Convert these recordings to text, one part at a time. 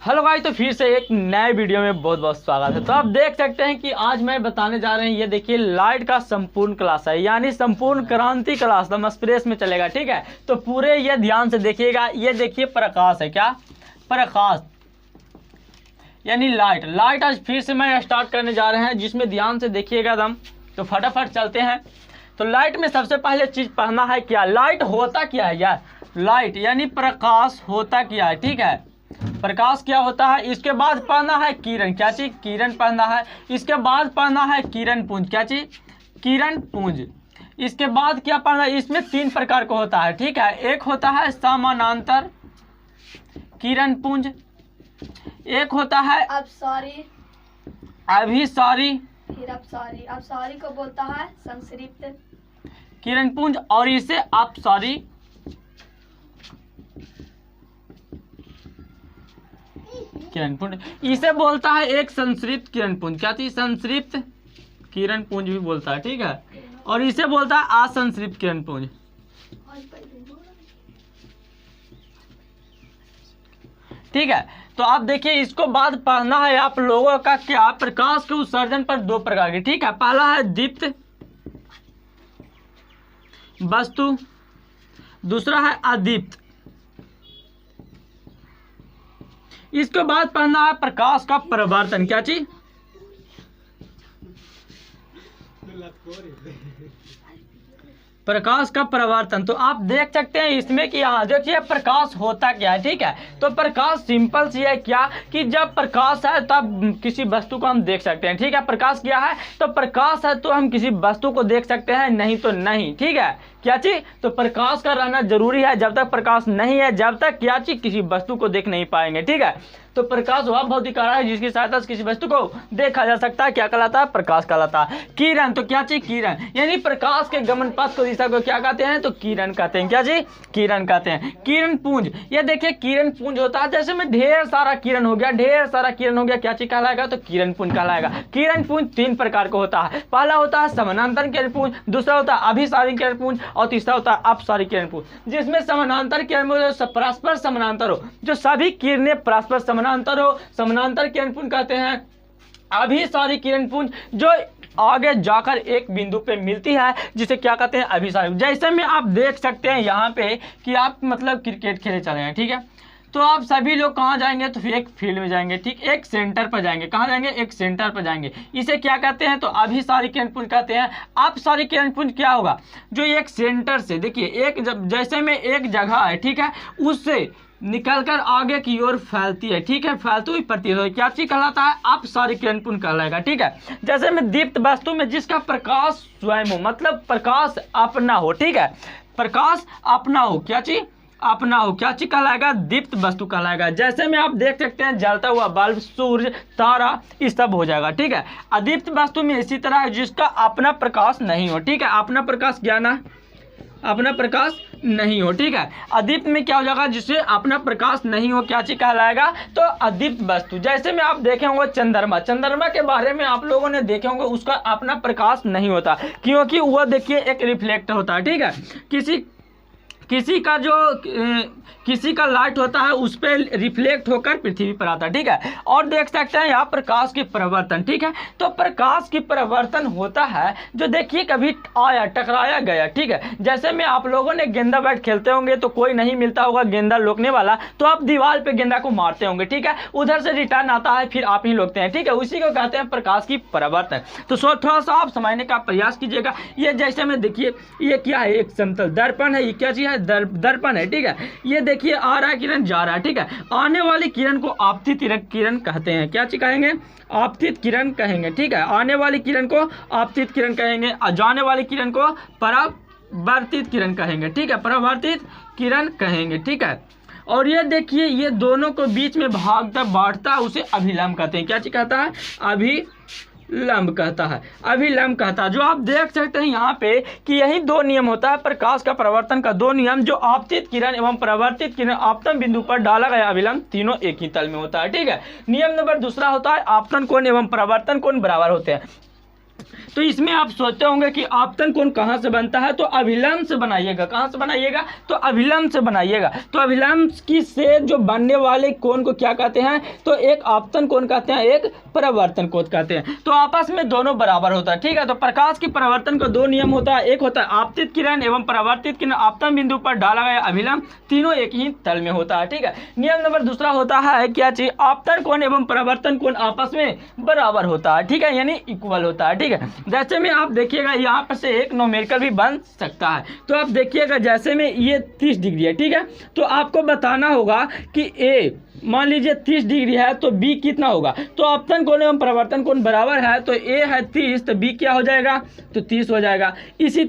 Hello भाई, तो फिर से एक नए वीडियो में बहुत बहुत स्वागत है। तो आप देख सकते हैं कि आज मैं बताने जा रहे हैं, ये देखिए लाइट का संपूर्ण क्लास है, यानी संपूर्ण क्रांति क्लास एकदम एक्सप्रेस में चलेगा। ठीक है, तो पूरे ये ध्यान से देखिएगा। ये देखिए प्रकाश है, क्या प्रकाश यानी लाइट। लाइट आज फिर से मैं स्टार्ट करने जा रहे हैं, जिसमें ध्यान से देखिएगा एकदम। तो फटाफट चलते हैं। तो लाइट में सबसे पहले चीज़ पढ़ना है क्या, लाइट होता क्या है यार। लाइट यानी प्रकाश होता क्या है। ठीक है, प्रकाश क्या होता है। इसके बाद पढ़ना है किरण, क्या चीज, किरण पढ़ना है। इसके बाद पढ़ना है किरण पुंज, क्या चीज, किरण पुंज। इसके बाद क्या पढ़ना है, इसमें 3 प्रकार का होता है। ठीक है, एक होता है समानांतर किरण पुंज, एक होता है अपसारी, अभिसारी, फिर अपसारी को बोलता है संश्रिप्त किरण पुंज, और इसे अपसारी किरण पुंज, इसे बोलता है एक संश्रिप्त किरण पुंज। क्या थी, संश्रिप्त किरण पुंज भी बोलता है। ठीक है, और इसे बोलता है असंश्रिप्त किरण पुंज। ठीक है, तो आप देखिए इसको बाद पढ़ना है आप लोगों का क्या, प्रकाश के उत्सर्जन पर 2 प्रकार के। ठीक है, पहला है दीप्त वस्तु, दूसरा है अदीप्त। इसके बाद पढ़ना है प्रकाश का परावर्तन, क्या चीज, प्रकाश का परावर्तन। तो आप देख सकते हैं इसमें कि यहाँ देखिए प्रकाश होता क्या है। ठीक है, तो प्रकाश सिंपल सी है क्या कि जब प्रकाश है तब किसी वस्तु को हम देख सकते हैं। ठीक है, प्रकाश क्या है, तो प्रकाश है तो हम किसी वस्तु को देख सकते हैं, नहीं तो नहीं। ठीक है, क्या चीज, तो प्रकाश का रहना जरूरी है। जब तक प्रकाश नहीं है, जब तक क्या चीज, किसी वस्तु को देख नहीं पाएंगे। ठीक है, तो प्रकाश वह भौतिक कार्य है जिसकी सहायता से किसी वस्तु को देखा जा सकता है। क्या कहलाता है, प्रकाश कहलाता है। किरण, तो क्या चीज, किरण यानी प्रकाश के गमन पथ को, दिशा को क्या कहते हैं, तो किरण कहते हैं। क्या चीज, किरण कहते हैं। किरण पुंज, ये देखिए किरण पुंज होता है, जैसे में ढेर सारा किरण हो गया, ढेर सारा किरण हो गया, क्या चीज कहलाएगा, तो किरण पुंज कहलाएगा। किरण पुंज 3 प्रकार का होता है। पहला होता है समानांतर किरण पुंज, दूसरा होता है अभिसारी किरण पुंज, और तीसरा होता है अपसारी किरण पुंज। जिसमें समानांतर किरण पुंज परस्पर समानांतर हो, जो सभी किरणें परस्पर समानांतर हो, समानांतर किरण पुंज कहते हैं। अभिसारी किरण पुंज जो आगे जाकर एक बिंदु पे मिलती है, जिसे क्या कहते हैं, अभिसारी। जैसे में आप देख सकते हैं यहाँ पे कि आप मतलब क्रिकेट खेले चले हैं। ठीक है, तो आप सभी लोग कहाँ जाएंगे, तो फिर एक फील्ड में जाएंगे। ठीक, एक सेंटर पर जाएंगे। कहाँ जाएंगे, एक सेंटर पर जाएंगे। इसे क्या कहते हैं, तो अभिसारी किरण पुंज कहते हैं। अपसारी किरण पुंज क्या होगा, जो एक सेंटर से देखिए एक जैसे में एक जगह है, ठीक है, उससे निकलकर आगे की ओर फैलती है। ठीक है, फैलती हुई प्रतीत हो, क्या चीज कहलाता है, अपसारी किरण पुंज कहलाएगा। ठीक है, जैसे में दीप्त वस्तु में जिसका प्रकाश स्वयं हो, मतलब प्रकाश अपना हो। ठीक है, प्रकाश अपना हो, क्या चीज, अपना हो, क्या चीज कहलाएगा, दीप्त वस्तु कहलाएगा। जैसे में आप देख सकते हैं जलता हुआ बल्ब, सूर्य, तारा, इस सब हो जाएगा। ठीक है, अदीप्त वस्तु में इसी तरह है जिसका अपना प्रकाश नहीं हो। ठीक है, अपना प्रकाश क्या ना, अपना प्रकाश नहीं हो। ठीक है, अदीप्त में क्या हो जाएगा, जिससे अपना प्रकाश नहीं हो, क्या चीज कहलाएगा, तो अदीप्त वस्तु। जैसे में आप देखे होंगे चंद्रमा, चंद्रमा के बारे में आप लोगों ने देखे होंगे, उसका अपना प्रकाश नहीं होता, क्योंकि वह देखिए एक रिफ्लेक्टर होता है। ठीक है, किसी का लाइट होता है, उस पर रिफ्लेक्ट होकर पृथ्वी पर आता है। ठीक है, और देख सकते हैं यहाँ प्रकाश की परिवर्तन। ठीक है, तो प्रकाश की परिवर्तन होता है जो देखिए कभी आया, टकराया गया। ठीक है, जैसे में आप लोगों ने गेंदा बैट खेलते होंगे तो कोई नहीं मिलता होगा गेंदा लोकने वाला, तो आप दीवार पे गेंदा को मारते होंगे। ठीक है, उधर से रिटर्न आता है, फिर आप ही लोगते हैं। ठीक है, उसी को कहते हैं प्रकाश की परिवर्तन। तो थोड़ा सा आप समझने का प्रयास कीजिएगा। ये जैसे में देखिए ये क्या है, एक समतल दर्पण है, ये क्या चीज है, दर्पण है। ठीक है, ये देखिए आ रहा है किरण, जा रहा है। ठीक है, आने वाली किरण को आपतित किरण कहते हैं। क्या चीज कहेंगे, आपतित किरण कहेंगे। ठीक है, आने वाली किरण को आपतित किरण कहेंगे, और जाने वाली किरण को परावर्तित किरण कहेंगे। ठीक है, परावर्तित किरण कहेंगे। ठीक है, और ये देखिए ये दोनों को बीच में भागता बांटता, उसे अभिलंब कहते हैं। क्या चीज कहता है, अभिलंब कहता है, अभिलंब कहता है। जो आप देख सकते हैं यहाँ पे कि यही 2 नियम होता है प्रकाश का परावर्तन का, 2 नियम, जो आपतित किरण एवं परावर्तित किरण आपतन बिंदु पर डाला गया अभिलंब, तीनों एक ही तल में होता है। ठीक है, नियम नंबर 2 होता है आपतन कोण एवं परावर्तन कोण बराबर होते हैं। तो इसमें आप सोचते होंगे कि आपतन कोण कहाँ से बनता है, तो अभिलंब से बनाइएगा। कहाँ से बनाइएगा, तो अभिलंब से बनाइएगा। तो अभिलंब की से जो बनने वाले कोण को क्या कहते हैं, तो एक आपतन कोण कहते हैं, एक परावर्तन कोण कहते हैं। तो आपस में दोनों बराबर होता है, ठीक है। तो प्रकाश की परावर्तन का दो नियम होता है, एक होता है आपतित किरण एवं परावर्तित किरण आपतन बिंदु पर डाला गया अभिलंब, तीनों एक ही तल में होता है, ठीक है। नियम नंबर दूसरा होता है क्या चीज, आपतन कोण एवं परावर्तन कोण आपस में बराबर होता है, ठीक है, यानी इक्वल होता है, ठीक है। जैसे में आप देखिएगा यहाँ पर से एक न्यूमेरिकल भी बन सकता है। तो आप देखिएगा जैसे में ये 30 डिग्री है, ठीक है। तो आपको बताना होगा कि ए मान लीजिए 30 डिग्री है तो बी कितना होगा। तो आपतन कोण एवं परावर्तन कोण बराबर है, तो ए है 30 तो बी क्या हो जाएगा, तो 30 हो जाएगा। इसी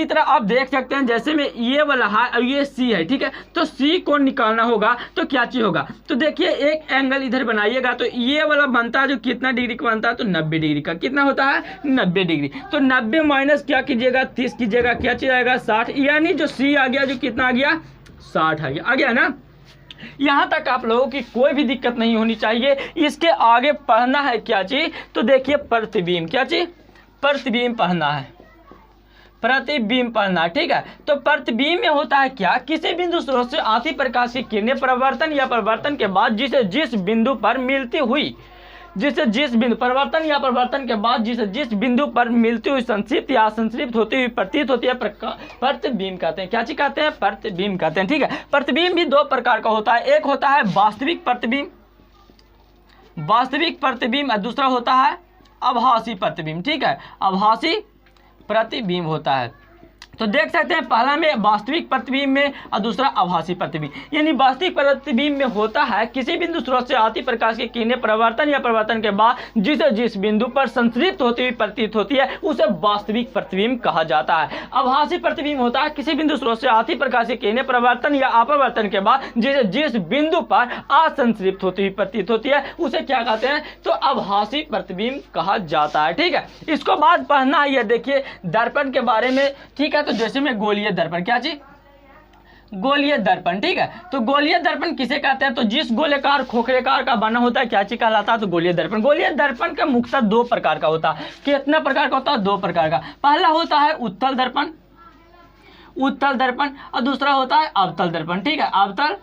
तरह आप देख सकते हैं जैसे में ये वाला है और ये सी है, ठीक है। तो सी कोण निकालना होगा तो क्या चीज होगा, तो देखिए एक एंगल इधर बनाइएगा, तो ये वाला बनता है जो कितना डिग्री का बनता है, तो 90 डिग्री का। कितना होता है, 90 डिग्री। तो 90 माइनस क्या कीजिएगा, 30 कीजिएगा, क्या चीज आएगा, 60, यानी जो सी आ गया जो कितना आ गया, 60 आ गया ना। यहाँ तक आप लोगों की कोई भी दिक्कत नहीं होनी चाहिए। इसके आगे पढ़ना है क्या चीज, तो देखिए प्रतिबिंब, क्या चीज, प्रतिबिंब पढ़ना है, प्रतिबिंब पढ़ना, ठीक है। तो प्रतिबिंब में होता है क्या, किसी बिंदु स्रोत से आती प्रकाश की किरणें परिवर्तन या परिवर्तन के बाद जिस बिंदु पर मिलती हुई, जिस बिंदु परिवर्तन या परिवर्तन के बाद जिस बिंदु पर मिलती हुई संक्षिप्त या संक्षिप्त होती हुई प्रतीत होती है, प्रतिबिंब कहते हैं। क्या चीज कहते हैं, प्रतिबिंब कहते हैं, ठीक है। प्रतिबिंब भी दो प्रकार का होता है, एक होता है वास्तविक प्रतिबिंब, वास्तविक प्रतिबिंब, और दूसरा होता है आभासी प्रतिबिंब, ठीक है, आभासी प्रतिबिंब होता है। तो देख सकते हैं पहला में वास्तविक प्रतिबिंब में और दूसरा आभासी प्रतिबिंब। यानी वास्तविक प्रतिबिंब में होता है किसी बिंदु स्रोत से आती प्रकाश की किरणें परिवर्तन या परिवर्तन के बाद जिस बिंदु पर संतृप्त होती हुई प्रतीत होती है उसे वास्तविक प्रतिबिंब कहा जाता है। आभासी प्रतिबिंब होता है किसी बिंदु स्रोत से आती प्रकाश की किरणें परिवर्तन या अपवर्तन के बाद जिस बिंदु पर असंतृप्त होती हुई प्रतीत होती है उसे क्या कहते हैं, तो आभासी प्रतिबिंब कहा जाता है, ठीक है। इसको बाद पढ़ना है, ये देखिए दर्पण के बारे में, ठीक है। तो जैसे में गोलीय दर्पण, क्या चीज, गोलीय दर्पण, ठीक है। तो गोलीय दर्पण किसे कहते हैं, तो जिस गोलेकार खोखलेकार का बना होता है क्या चीज कहलाता है, तो गोलीय दर्पण। गोलीय दर्पण का मुख्यतः दो प्रकार का होता है। कितना प्रकार का होता है, दो प्रकार का। पहला होता है उत्तल दर्पण, उत्तल दर्पण, और दूसरा होता है अवतल दर्पण, ठीक है, अवतल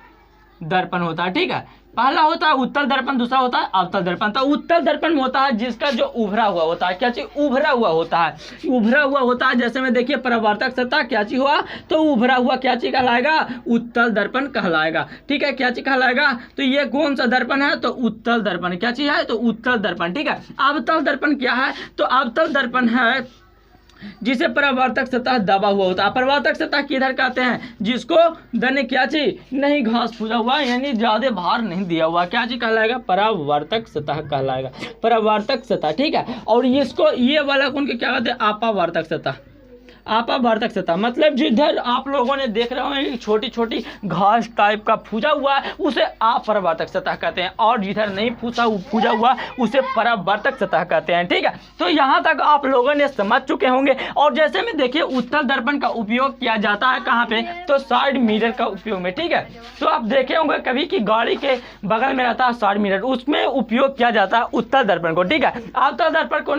दर्पण होता है, ठीक है। पहला होता है उत्तल दर्पण, दूसरा होता है अवतल दर्पण। तो उत्तल दर्पण में होता है जिसका जो उभरा हुआ होता है, क्या चीज, उभरा हुआ होता है, उभरा हुआ होता है। जैसे में देखिए परावर्तक सतह क्या चीज हुआ, तो उभरा हुआ क्या चीज कहलाएगा, उत्तल दर्पण कहलाएगा, ठीक है। क्या चीज कहलाएगा, तो ये कौन सा दर्पण है, तो उत्तल दर्पण, क्या चीज है, तो उत्तल दर्पण, ठीक है। अवतल दर्पण क्या है, तो अवतल दर्पण है जिसे परावर्तक सतह दबा हुआ होता है। परावर्तक सतह किधर कहते हैं, जिसको दने क्या चीज नहीं घास फूसा हुआ, यानी ज्यादा भार नहीं दिया हुआ, क्या चीज कहलाएगा, परावर्तक सतह कहलाएगा, परावर्तक सतह, ठीक है। और इसको ये वाला कौन के क्या कहते हैं, आपावर्तक सतह, आपावर्तक सतह। मतलब जिधर आप लोगों ने देख रहे हो छोटी छोटी घास टाइप का फूजा हुआ है उसे अपरावर्तक सतह कहते हैं, और जिधर नहीं फूजा हुआ उसे परावर्तक सतह कहते हैं, ठीक है। तो यहाँ तक आप लोगों ने समझ चुके होंगे। और जैसे में देखिए उत्तल दर्पण का उपयोग किया जाता है कहाँ पे, तो साइड मिरर का उपयोग में, ठीक है। तो आप देखे होंगे कभी कि गाड़ी के बगल में रहता है साइड मिरर, उसमें उपयोग किया जाता है उत्तल दर्पण को, ठीक है। अवतल दर्पण को